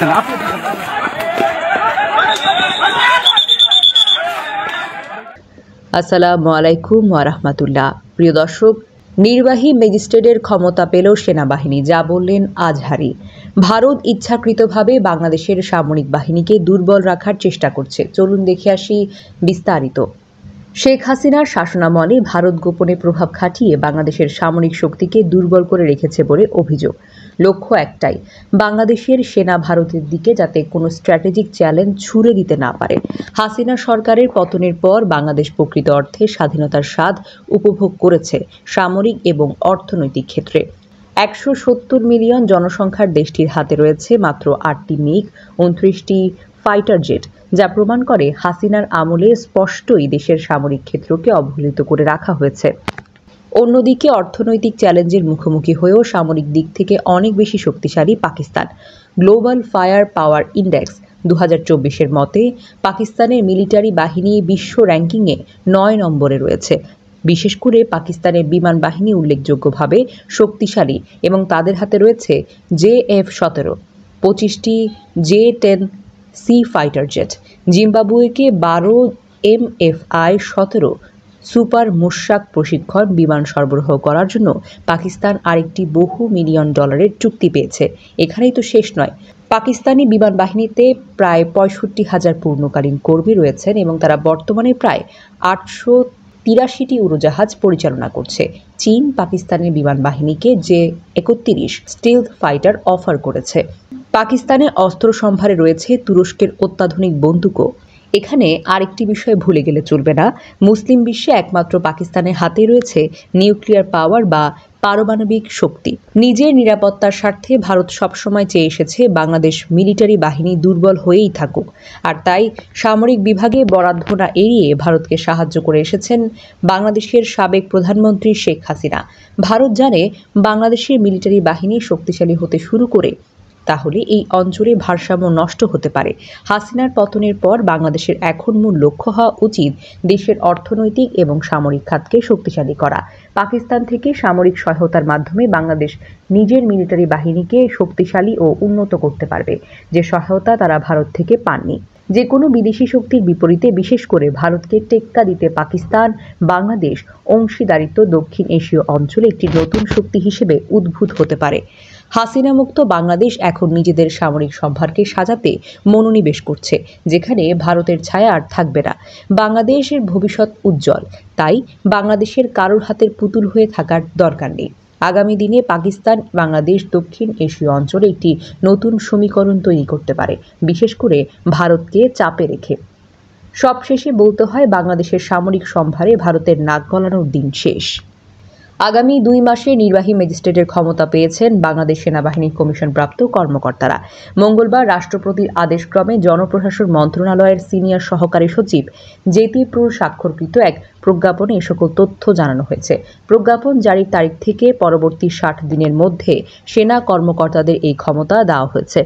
দিচ্ছেন আপনি। আসসালামু আলাইকুম ওয়া রাহমাতুল্লাহ। প্রিয় দর্শক, নির্বাহী ম্যাজিস্ট্রেটের ক্ষমতা পেল সেনাবাহিনী, যা বললেন আজহারী। ভারত ইচ্ছাকৃতভাবে বাংলাদেশের সামরিক বাহিনীকে দুর্বল রাখার চেষ্টা করছে। চলুন দেখে আসি বিস্তারিত। শেখ হাসিনার শাসনামলে ভারত গোপনে প্রভাব খাটিয়ে বাংলাদেশের সামরিক শক্তিকে দুর্বল করে রেখেছে বলে অভিযোগ। লক্ষ্য একটাই, বাংলাদেশের সেনা ভারতের দিকে যাতে কোনো স্ট্র্যাটেজিক চ্যালেঞ্জ ছুড়ে দিতে না পারে। হাসিনা সরকারের পতনের পর বাংলাদেশ প্রকৃত অর্থে স্বাধীনতার স্বাদ উপভোগ করেছে সামরিক এবং অর্থনৈতিক ক্ষেত্রে। ১৭০ মিলিয়ন জনসংখ্যার দেশটির হাতে রয়েছে মাত্র ৮টি মিগ, ২৯টি ফাইটার জেট, যা প্রমাণ করে হাসিনার আমলে স্পষ্টই দেশের সামরিক ক্ষেত্রকে অবহেলিত করে রাখা হয়েছে। অন্যদিকে অর্থনৈতিক চ্যালেঞ্জের মুখোমুখি হয়েও সামরিক দিক থেকে অনেক বেশি শক্তিশালী Pakistan. Global fire power index ২০২৪-এর মতে পাকিস্তানের মিলিটারি বাহিনী বিশ্ব র্যাঙ্কিংয়ে ৯ নম্বরে রয়েছে। বিশেষ করে পাকিস্তানের বিমান বাহিনী উল্লেখযোগ্যভাবে শক্তিশালী এবং তাদের হাতে রয়েছে JF-17, 25টি J-10 সি ফাইটার জেট, জিম্বাবুয়েকে 12 MFI-17 সুপার মুশাক প্রশিক্ষণ বিমান সরবরাহ করার জন্য পাকিস্তান আরেকটি বহু মিলিয়ন ডলারের চুক্তি পেয়েছে। এখানেই তো শেষ নয়, পাকিস্তানি বিমান বাহিনীতে প্রায় ৬৫,০০০ পূর্ণকালীন কর্মী রয়েছেন এবং তারা বর্তমানে প্রায় ৮৮৩টি উড়োজাহাজ পরিচালনা করছে। চীন পাকিস্তানের বিমান বাহিনীকে J-31 স্টিলথ ফাইটার অফার করেছে। পাকিস্তানের অস্ত্র সম্ভারে রয়েছে তুরস্কের অত্যাধুনিক বন্দুকও। এখানে আরেকটি বিষয় ভুলে গেলে চলবে না, মুসলিম বিশ্বে একমাত্র পাকিস্তানের হাতে রয়েছে নিউক্লিয়ার পাওয়ার বা পারমাণবিক শক্তি। নিজের নিরাপত্তার স্বার্থে ভারত সবসময় চেয়ে এসেছে বাংলাদেশ মিলিটারি বাহিনী দুর্বল হয়েই থাকুক, আর তাই সামরিক বিভাগে বরাদ্দ না এড়িয়ে ভারতকে সাহায্য করে এসেছেন বাংলাদেশের সাবেক প্রধানমন্ত্রী শেখ হাসিনা। ভারত জানে বাংলাদেশের মিলিটারি বাহিনী শক্তিশালী হতে শুরু করে তাহলে এই অঞ্চলে ভারসাম্য নষ্ট হতে পারে। হাসিনার পতনের পর বাংলাদেশের এখন মূল লক্ষ্য হওয়া উচিত দেশের অর্থনৈতিক এবং সামরিক খাতকে শক্তিশালী করা। পাকিস্তান থেকে সামরিক সহায়তার মাধ্যমে বাংলাদেশ নিজের মিলিটারি বাহিনীকে শক্তিশালী ও উন্নত করতে পারবে, যে সহায়তা তারা ভারত থেকে পাননি। যে কোনো বিদেশি শক্তির বিপরীতে বিশেষ করে ভারতকে টেক্কা দিতে পাকিস্তান বাংলাদেশ অংশীদারিত্ব দক্ষিণ এশীয় অঞ্চলে একটি নতুন শক্তি হিসেবে উদ্ভূত হতে পারে। হাসিনা মুক্ত বাংলাদেশ এখন নিজেদের সামরিক সম্ভারকে সাজাতে মনোনিবেশ করছে, যেখানে ভারতের ছায়া আর থাকবে না। বাংলাদেশের ভবিষ্যৎ উজ্জ্বল, তাই বাংলাদেশের কারোর হাতের পুতুল হয়ে থাকার দরকার নেই। আগামী দিনে পাকিস্তান বাংলাদেশ দক্ষিণ এশীয় অঞ্চলে একটি নতুন সমীকরণ তৈরি করতে পারে, বিশেষ করে ভারতকে চাপে রেখে। সবশেষে বলতে হয়, বাংলাদেশের সামরিক সম্ভারে ভারতের নাক গলানোর দিন শেষ। আগামী 2 মাসে নির্বাহী ম্যাজিস্ট্রেটের ক্ষমতা পেয়েছেন বাংলাদেশ সেনাবাহিনীর কমিশনপ্রাপ্ত কর্মকর্তারা। মঙ্গলবার রাষ্ট্রপতির আদেশক্রমে জনপ্রশাসন মন্ত্রণালয়ের সিনিয়র সহকারী সচিব জ্যোতিপ্রুর স্বাক্ষরকৃত এক প্রজ্ঞাপনে এ সকল তথ্য জানানো হয়েছে। প্রজ্ঞাপন জারির তারিখ থেকে পরবর্তী 60 দিনের মধ্যে সেনা কর্মকর্তাদের এই ক্ষমতা দেওয়া হয়েছে।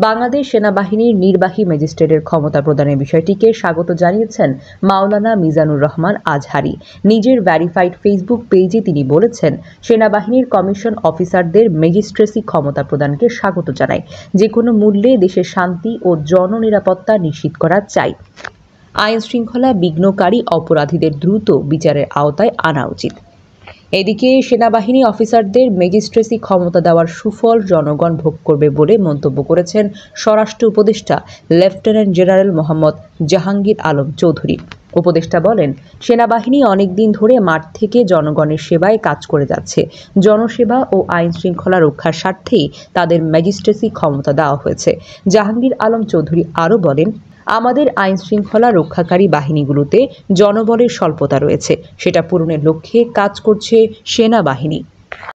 বাংলাদেশ সেনাবাহিনীর নির্বাহী ম্যাজিস্ট্রেটের ক্ষমতা প্রদানের বিষয়টিকে স্বাগত জানিয়েছেন মাওলানা মিজানুর রহমান আজহারী। নিজের ভেরিফাইড ফেসবুক পেজে তিনি বলেছেন, সেনাবাহিনীর কমিশন অফিসারদের ম্যাজিস্ট্রেসি ক্ষমতা প্রদানকে স্বাগত জানায়। যে কোনো মূল্যে দেশের শান্তি ও জননিরাপত্তা নিশ্চিত করা চাই। আইন শৃঙ্খলা বিঘ্নকারী অপরাধীদের দ্রুত বিচারের আওতায় আনা উচিত। এদিকে সেনাবাহিনী অফিসারদের ম্যাজিস্ট্রেসি ক্ষমতা দেওয়ার সুফল জনগণ ভোগ করবে বলে মন্তব্য করেছেন স্বরাষ্ট্র উপদেষ্টা লেফটেন্যান্ট জেনারেল মোহাম্মদ জাহাঙ্গীর আলম চৌধুরী। উপদেষ্টা বলেন, সেনাবাহিনী অনেকদিন ধরে মাঠ থেকে জনগণের সেবায় কাজ করে যাচ্ছে। জনসেবা ও আইন শৃঙ্খলা রক্ষার স্বার্থেই তাদের ম্যাজিস্ট্রেসি ক্ষমতা দেওয়া হয়েছে। জাহাঙ্গীর আলম চৌধুরী আরও বলেন, আমাদের আইন শৃঙ্খলা রক্ষাকারী বাহিনীগুলোতে জনবলের স্বল্পতা রয়েছে, সেটা পূরণের লক্ষ্যে কাজ করছে সেনাবাহিনী।